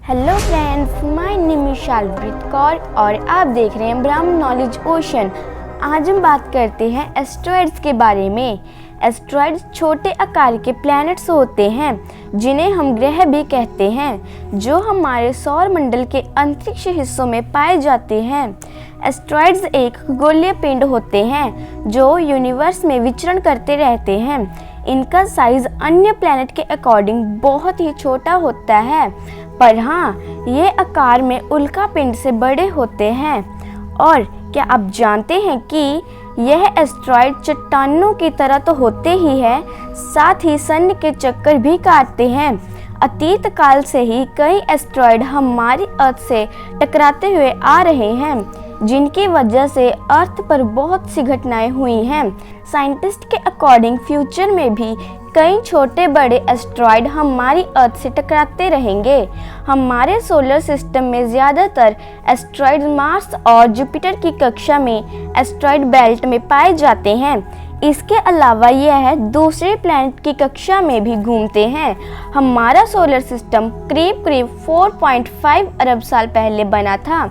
Hello friends, my name is Shalpreet Kaur और आप देख रहे हैं ब्रह्म नॉलेज ओशन। आज हम बात करते हैं एस्ट्रॉइड्स के बारे में। एस्ट्रॉइड्स छोटे आकार के प्लैनेट्स होते हैं जिन्हें हम ग्रह भी कहते हैं, जो हमारे सौर मंडल के अंतरिक्ष हिस्सों में पाए जाते हैं। एस्ट्रॉइड्स एक खगोलीय पिंड होते हैं जो यूनिवर्स में विचरण करते रहते हैं। इनका साइज अन्य प्लैनेट के अकॉर्डिंग बहुत ही छोटा होता है, पर हाँ, ये आकार में उल्का पिंड से बड़े होते हैं। और क्या आप जानते हैं कि यह एस्ट्रॉइड चट्टानों की तरह तो होते ही है, साथ ही सन के चक्कर भी काटते हैं। अतीत काल से ही कई एस्ट्रॉइड हमारी अर्थ से टकराते हुए आ रहे हैं, जिनकी वजह से अर्थ पर बहुत सी घटनाएं हुई हैं। साइंटिस्ट के अकॉर्डिंग फ्यूचर में भी कई छोटे बड़े एस्ट्रॉइड हमारी अर्थ से टकराते रहेंगे। हमारे सोलर सिस्टम में ज़्यादातर एस्ट्रॉइड मार्स और जुपिटर की कक्षा में एस्ट्रॉइड बेल्ट में पाए जाते हैं। इसके अलावा यह दूसरे प्लैनेट की कक्षा में भी घूमते हैं। हमारा सोलर सिस्टम करीब 4.5 अरब साल पहले बना था।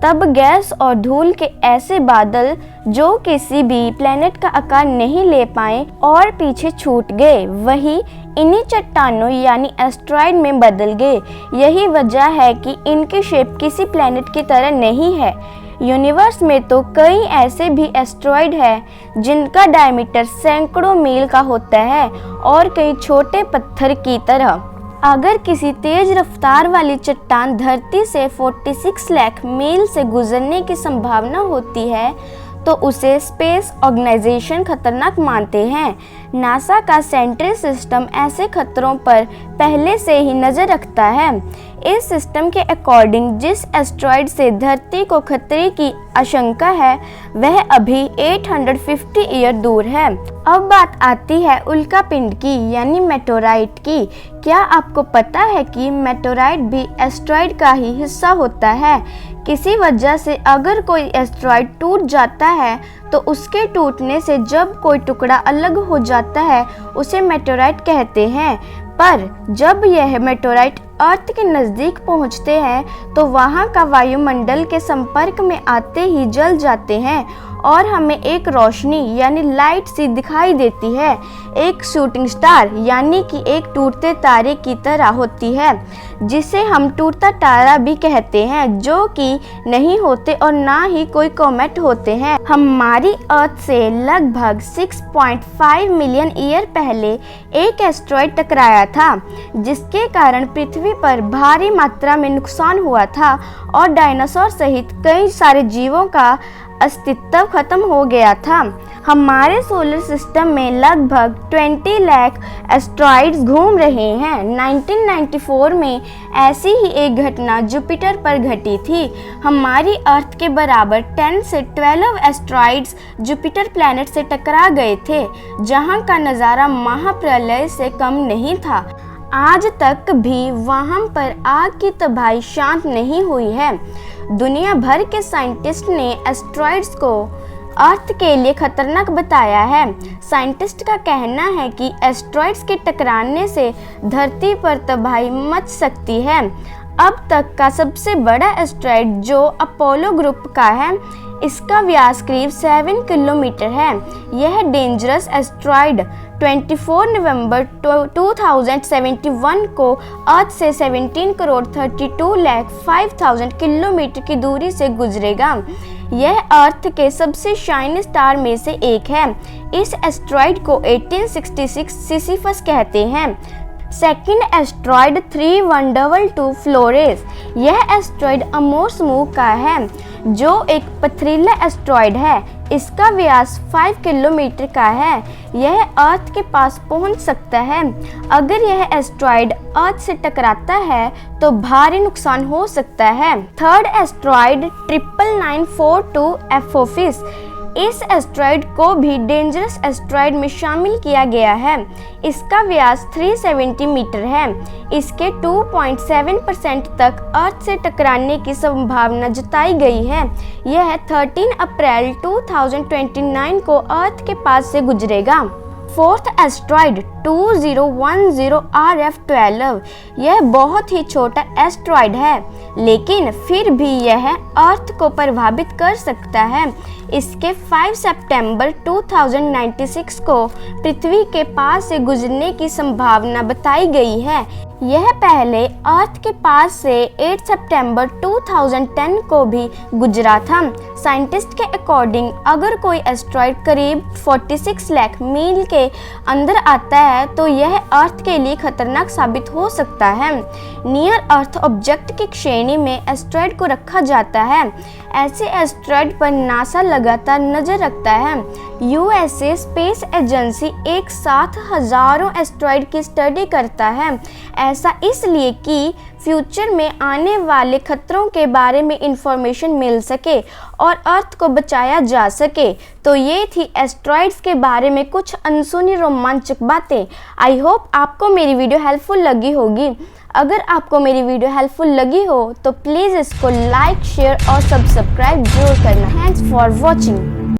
तब गैस और धूल के ऐसे बादल जो किसी भी प्लैनेट का आकार नहीं ले पाए और पीछे छूट गए, वही इन्हीं चट्टानों यानी एस्ट्रॉइड में बदल गए। यही वजह है कि इनकी शेप किसी प्लैनेट की तरह नहीं है। यूनिवर्स में तो कई ऐसे भी एस्ट्रॉइड हैं जिनका डायमीटर सैकड़ों मील का होता है और कई छोटे पत्थर की तरह। अगर किसी तेज रफ्तार वाली चट्टान धरती से 46 लाख मील से गुजरने की संभावना होती है तो उसे स्पेस ऑर्गेनाइजेशन खतरनाक मानते हैं। नासा का सेंट्रल सिस्टम ऐसे खतरों पर पहले से ही नज़र रखता है। इस सिस्टम के अकॉर्डिंग जिस एस्ट्रॉइड से धरती को खतरे की आशंका है वह अभी 850 ईयर दूर है। अब बात आती है उल्का पिंड की यानी मेटोराइट की। क्या आपको पता है कि मेटोराइट भी एस्ट्रॉइड का ही हिस्सा होता है? किसी वजह से अगर कोई एस्ट्रॉइड टूट जाता है तो उसके टूटने से जब कोई टुकड़ा अलग हो जाता है उसे मेटोराइट कहते हैं। पर जब यह मेटोराइट अर्थ के नज़दीक पहुंचते हैं तो वहां का वायुमंडल के संपर्क में आते ही जल जाते हैं और हमें एक रोशनी यानी लाइट सी दिखाई देती है। एक शूटिंग स्टार यानी कि एक टूटते तारे की तरह होती है, जिसे हम टूटता तारा भी कहते हैं, जो कि नहीं होते और ना ही कोई कॉमेट होते हैं। हमारी अर्थ से लगभग 6.5 मिलियन ईयर पहले एक एस्ट्रॉइड टकराया था, जिसके कारण पृथ्वी पर भारी मात्रा में नुकसान हुआ था और डायनासोर सहित कई सारे जीवों का अस्तित्व खत्म हो गया था। हमारे सोलर सिस्टम में लगभग 20 लाख एस्ट्रॉइड्स घूम रहे हैं। 1994 में ऐसी ही एक घटना जुपिटर पर घटी थी। हमारी अर्थ के बराबर 10 से 12 एस्ट्रॉइड्स जुपिटर प्लैनेट से टकरा गए थे, जहां का नज़ारा महाप्रलय से कम नहीं था। आज तक भी वहां पर आग की तबाही शांत नहीं हुई है। दुनिया भर के साइंटिस्ट ने एस्ट्रॉइड्स को अर्थ के लिए खतरनाक बताया है। साइंटिस्ट का कहना है कि एस्ट्रॉइड्स के टकराने से धरती पर तबाही मच सकती है। अब तक का सबसे बड़ा एस्ट्रॉइड जो अपोलो ग्रुप का है, इसका व्यास करीब 7 किलोमीटर है। यह डेंजरस एस्ट्रॉइड 24 नवंबर 2071 को अर्थ से 17 करोड़ 32 लाख 5,000 किलोमीटर की दूरी से गुजरेगा। यह अर्थ के सबसे शाइनी स्टार में से एक है। इस एस्ट्रॉइड को 1866 सिसिफस कहते हैं। Second asteroid 3122 Flores. यह एस्ट्रॉइड अमोर्स मुंह का है, जो एक पथरीला एस्ट्रॉइड है। इसका व्यास 5 किलोमीटर का है। यह अर्थ के पास पहुंच सकता है। अगर यह एस्ट्रॉइड अर्थ से टकराता है तो भारी नुकसान हो सकता है। Third asteroid 99942 Apophis. इस एस्ट्रॉइड को भी डेंजरस एस्ट्रॉइड में शामिल किया गया है। इसका व्यास 370 मीटर है। इसके 2.7% तक अर्थ से टकराने की संभावना जताई गई है। यह 13 अप्रैल 2029 को अर्थ के पास से गुजरेगा। फोर्थ एस्ट्रॉइड 2010 RF12 यह बहुत ही छोटा एस्ट्रॉइड है, लेकिन फिर भी यह अर्थ को प्रभावित कर सकता है। इसके 5 सितंबर 2096 को पृथ्वी के पास से गुजरने की संभावना बताई गई है। यह पहले अर्थ के पास से 8 सितंबर 2010 को भी गुजरा था। साइंटिस्ट के अकॉर्डिंग अगर कोई एस्ट्रॉइड करीब 46 लाख मील के अंदर आता है तो यह अर्थ के लिए खतरनाक साबित हो सकता है। नियर अर्थ ऑब्जेक्ट की श्रेणी में एस्ट्रॉइड को रखा जाता है। ऐसे एस्ट्रॉइड पर नासा लगातार नजर रखता है। यूएसए स्पेस एजेंसी एक साथ हजारों एस्ट्रॉइड की स्टडी करता है। ऐसा इसलिए कि फ्यूचर में आने वाले खतरों के बारे में इंफॉर्मेशन मिल सके और अर्थ को बचाया जा सके। तो ये थी एस्ट्रॉइड्स के बारे में कुछ अनसुनी रोमांचक बातें। आई होप आपको मेरी वीडियो हेल्पफुल लगी होगी। अगर आपको मेरी वीडियो हेल्पफुल लगी हो तो प्लीज़ इसको लाइक, शेयर और सब्सक्राइब जरूर करना। Thanks for watching.